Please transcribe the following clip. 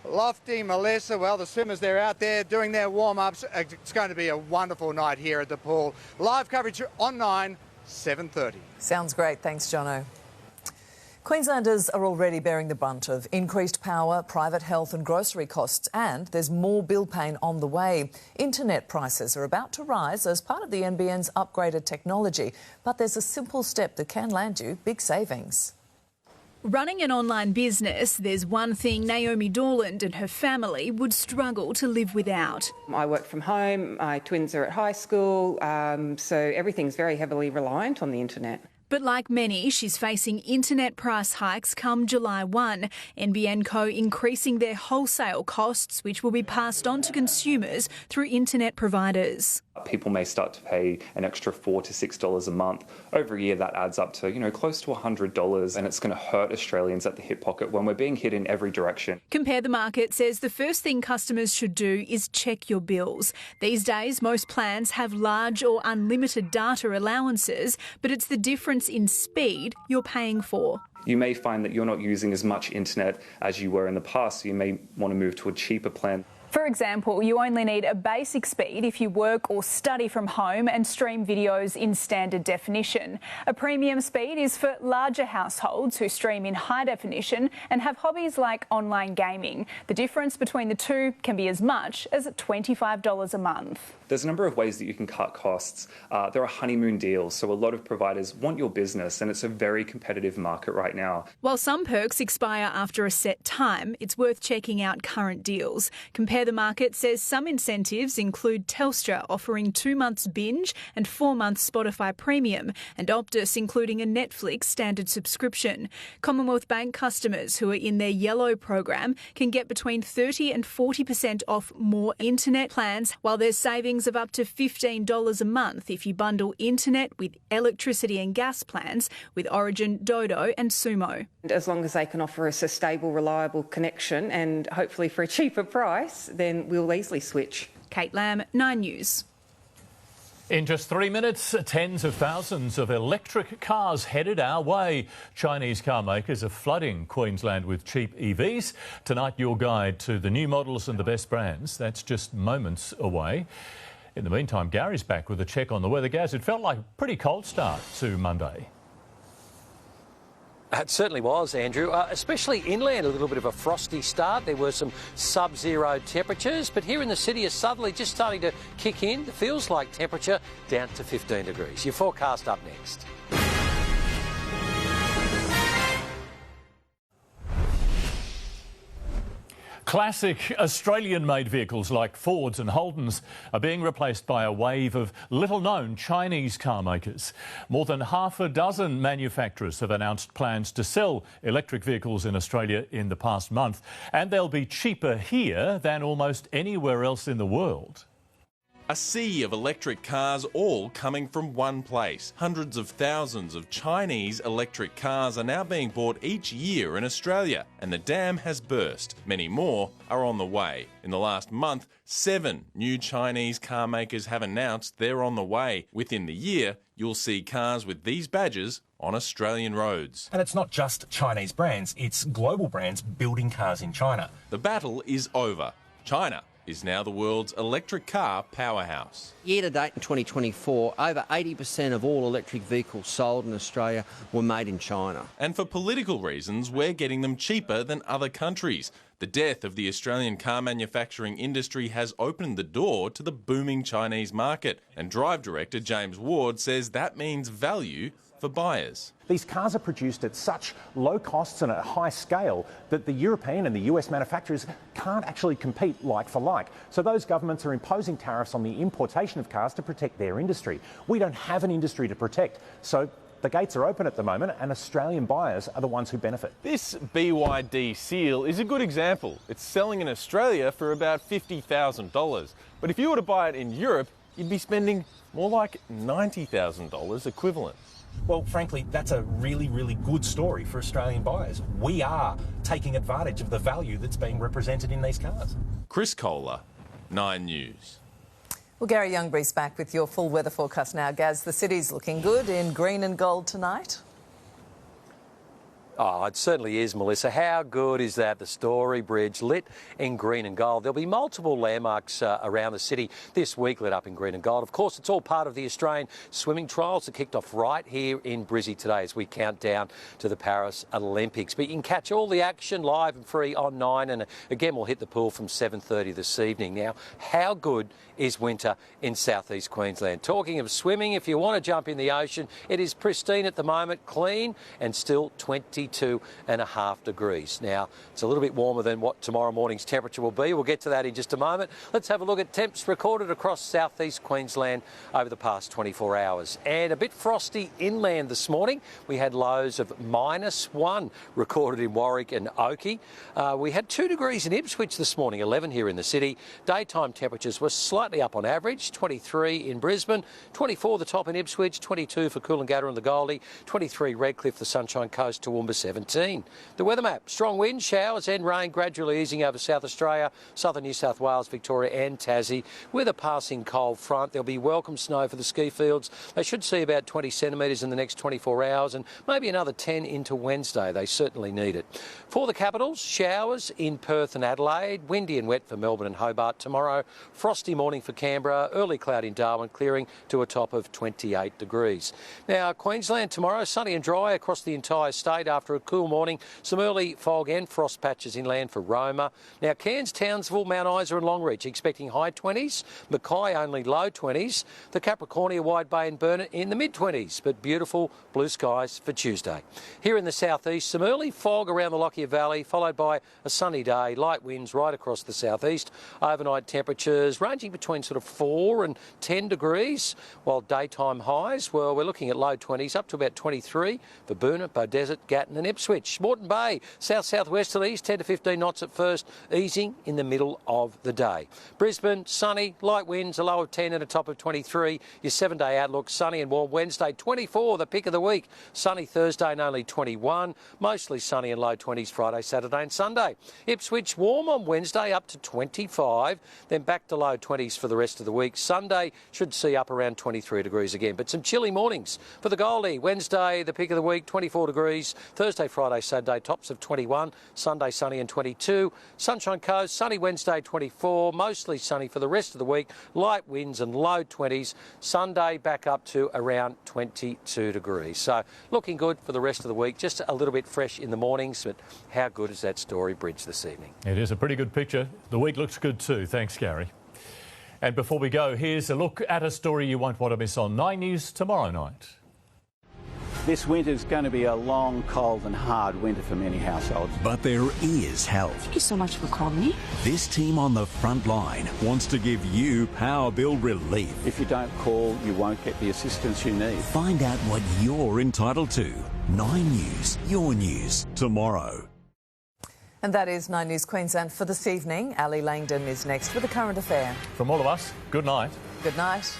Lofty, Melissa, well, the swimmers, they're out there doing their warm-ups. It's going to be a wonderful night here at the pool. Live coverage on 9, 7:30. Sounds great. Thanks, Jono. Queenslanders are already bearing the brunt of increased power, private health and grocery costs, and there's more bill paying on the way. Internet prices are about to rise as part of the NBN's upgraded technology, but there's a simple step that can land you big savings. Running an online business, there's one thing Naomi Dorland and her family would struggle to live without. I work from home, my twins are at high school, so everything's very heavily reliant on the internet. But like many, she's facing internet price hikes come July 1. NBN Co increasing their wholesale costs, which will be passed on to consumers through internet providers. People may start to pay an extra $4 to $6 a month. Over a year, that adds up to, close to $100, and it's going to hurt Australians at the hip pocket when we're being hit in every direction. Compare the Market says the first thing customers should do is check your bills. These days, most plans have large or unlimited data allowances, but it's the difference in speed you're paying for. You may find that you're not using as much internet as you were in the past, so you may want to move to a cheaper plan. For example, you only need a basic speed if you work or study from home and stream videos in standard definition. A premium speed is for larger households who stream in high definition and have hobbies like online gaming. The difference between the two can be as much as $25 a month. There's a number of ways that you can cut costs. There are honeymoon deals, so a lot of providers want your business, and it's a very competitive market right now. While some perks expire after a set time, it's worth checking out current deals. Compare the Market says some incentives include Telstra offering 2 months binge and 4 months Spotify Premium, and Optus including a Netflix standard subscription. Commonwealth Bank customers who are in their yellow program can get between 30 and 40% off more internet plans, while there's savings of up to $15 a month if you bundle internet with electricity and gas plans with Origin, Dodo and Sumo. As long as they can offer us a stable, reliable connection and hopefully for a cheaper price, then we'll easily switch. Kate Lamb, 9 News. In just 3 minutes, tens of thousands of electric cars headed our way. Chinese car makers are flooding Queensland with cheap EVs. Tonight, your guide to the new models and the best brands. That's just moments away. In the meantime, Gary's back with a check on the weather. Gaz, it felt like a pretty cold start to Monday. It certainly was, Andrew, especially inland, a little bit of a frosty start. There were some sub-zero temperatures, but here in the city is suddenly just starting to kick in. It feels like temperature down to 15 degrees. Your forecast up next. Classic Australian-made vehicles like Fords and Holdens are being replaced by a wave of little-known Chinese car makers. More than half a dozen manufacturers have announced plans to sell electric vehicles in Australia in the past month, and they'll be cheaper here than almost anywhere else in the world. A sea of electric cars all coming from one place. Hundreds of thousands of Chinese electric cars are now being bought each year in Australia, and the dam has burst. Many more are on the way. In the last month, 7 new Chinese car makers have announced they're on the way. Within the year, you'll see cars with these badges on Australian roads. And it's not just Chinese brands, it's global brands building cars in China. The battle is over. China is now the world's electric car powerhouse. Year to date in 2024, over 80% of all electric vehicles sold in Australia were made in China. And for political reasons, we're getting them cheaper than other countries. The death of the Australian car manufacturing industry has opened the door to the booming Chinese market. And Drive Director James Ward says that means value for buyers. These cars are produced at such low costs and at a high scale that the European and the US manufacturers can't actually compete like for like. So those governments are imposing tariffs on the importation of cars to protect their industry. We don't have an industry to protect, so the gates are open at the moment and Australian buyers are the ones who benefit. This BYD Seal is a good example. It's selling in Australia for about $50,000. But if you were to buy it in Europe, you'd be spending more like $90,000 equivalent. Well, frankly, that's a really, really good story for Australian buyers. We are taking advantage of the value that's being represented in these cars. Chris Kohler, 9 News. Well, Gary Youngberry's back with your full weather forecast now. Gaz, the city's looking good in green and gold tonight. Oh, it certainly is, Melissa. How good is that? The Story Bridge lit in green and gold. There'll be multiple landmarks around the city this week lit up in green and gold. Of course, it's all part of the Australian swimming trials that kicked off right here in Brizzy today as we count down to the Paris Olympics. But you can catch all the action live and free on 9, and again, we'll hit the pool from 7:30 this evening. Now, how good is winter in southeast Queensland? Talking of swimming, if you want to jump in the ocean, it is pristine at the moment, clean and still 22.5 degrees. Now, it's a little bit warmer than what tomorrow morning's temperature will be. We'll get to that in just a moment. Let's have a look at temps recorded across southeast Queensland over the past 24 hours. And a bit frosty inland this morning. We had lows of -1 recorded in Warwick and Oakey. We had 2 degrees in Ipswich this morning, 11 here in the city. Daytime temperatures were slightly up on average, 23 in Brisbane, 24 the top in Ipswich, 22 for Coolangatta and the Goldie, 23 Redcliffe, the Sunshine Coast, Toowoomba 17. The weather map, strong wind, showers and rain gradually easing over South Australia, southern New South Wales, Victoria and Tassie. With a passing cold front, there'll be welcome snow for the ski fields. They should see about 20 centimetres in the next 24 hours and maybe another 10 into Wednesday. They certainly need it. For the capitals, showers in Perth and Adelaide, windy and wet for Melbourne and Hobart tomorrow, frosty morning for Canberra, early cloud in Darwin, clearing to a top of 28 degrees. Now, Queensland tomorrow, sunny and dry across the entire state after a cool morning. Some early fog and frost patches inland for Roma. Now, Cairns, Townsville, Mount Isa and Longreach expecting high 20s. Mackay only low 20s. The Capricornia, Wide Bay and Burnet in the mid-20s, but beautiful blue skies for Tuesday. Here in the southeast, some early fog around the Lockyer Valley, followed by a sunny day, light winds right across the southeast. Overnight temperatures ranging between sort of 4 and 10 degrees, while daytime highs, well, we're looking at low 20s up to about 23 for Burnet, Beaudesert, Gatton and Ipswich. Moreton Bay, south-southwesterlies, 10 to 15 knots at first, easing in the middle of the day. Brisbane, sunny, light winds, a low of 10 and a top of 23. Your 7-day outlook, sunny and warm Wednesday, 24, the pick of the week. Sunny Thursday and only 21. Mostly sunny and low 20s Friday, Saturday and Sunday. Ipswich, warm on Wednesday up to 25, then back to low 20s for the rest of the week. Sunday should see up around 23 degrees again, but some chilly mornings for the Goldie. Wednesday, the pick of the week, 24 degrees. Thursday, Friday, Saturday, tops of 21. Sunday, sunny and 22. Sunshine Coast, sunny Wednesday, 24. Mostly sunny for the rest of the week. Light winds and low 20s. Sunday, back up to around 22 degrees. So looking good for the rest of the week. Just a little bit fresh in the mornings, but how good is that Story Bridge this evening? It is a pretty good picture. The week looks good too. Thanks, Gary. And before we go, here's a look at a story you won't want to miss on 9 News tomorrow night. This winter's going to be a long, cold and hard winter for many households. But there is help. Thank you so much for calling me. This team on the front line wants to give you power bill relief. If you don't call, you won't get the assistance you need. Find out what you're entitled to. 9 News, your news, tomorrow. And that is 9 News Queensland for this evening. Ali Langdon is next with a current affair. From all of us, good night. Good night.